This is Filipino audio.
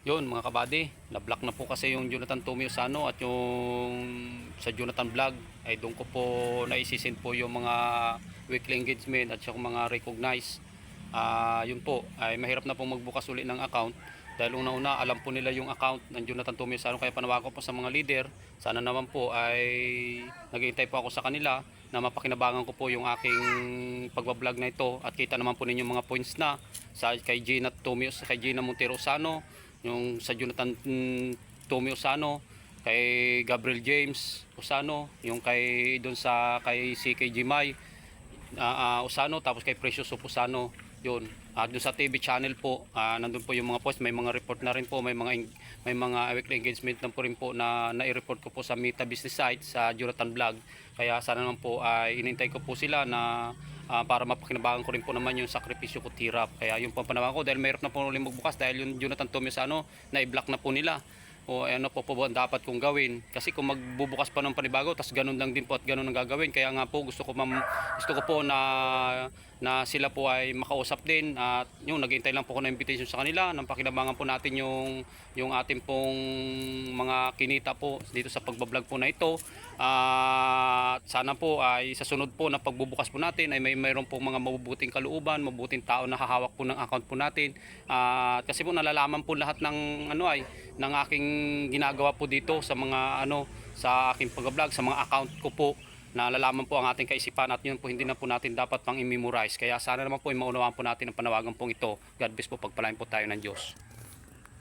Yun mga kabady, na-block na po kasi yung Jonathan Tommy Osano at yung sa Jonathan Vlog ay doon ko po naisisend po yung mga weekly engagement at yung mga recognize. Yun po, ay mahirap na po magbukas uli ng account dahil una-una alam po nila yung account ng Jonathan Tommy Osano, kaya panawagan ko po sa mga leader. Sana naman po ay naghihintay po ako sa kanila na mapakinabangan ko po yung aking pagbablog na ito at kita naman po ninyo mga points na sa kay Gina Tommy, kay Gina Montero Osano, yung sa Jonathan Tommy Osano, kay Gabriel James Osano, yung kay doon sa kay CK Jimay Osano, tapos kay Precious Osano. Yun. Doon sa TV channel po, nandun po yung mga post, may mga report na rin po, may mga weekly engagement na po rin po na nai-report ko po sa Meta Business Site sa Jonathan Vlog. Kaya sana naman po ay inintay ko po sila na para mapakinabangan ko rin po naman yung sakripisyo ko tirap. Kaya yung panawagan ko dahil mayroon na po ulit magbukas dahil yung Jonathan Tommy Osano na i-block na po nila. O ano po ba dapat kong gawin, kasi kung magbubukas pa ng panibago tas ganun lang din po at ganun ang gagawin. Kaya nga po gusto ko po na sila po ay makausap din at yung naghihintay lang po ako ng invitation sa kanila nang pakinabangan po natin yung ating pong mga kinita po dito sa pagbablog po na ito. Sana po ay sa sunod po na pagbubukas po natin ay mayroon po mga mabubuting kalooban, mabubuting tao na hahawak po ng account po natin. Kasi po nalalaman po lahat ng ng aking ginagawa po dito sa mga sa aking pag-vlog, sa mga account ko po, nalalaman po ang ating kaisipan at yun po hindi na po natin dapat pang i-memorize. Kaya sana naman po maunawaan po natin ang panawagan pong ito. God bless po, pagpalain po tayo ng Diyos.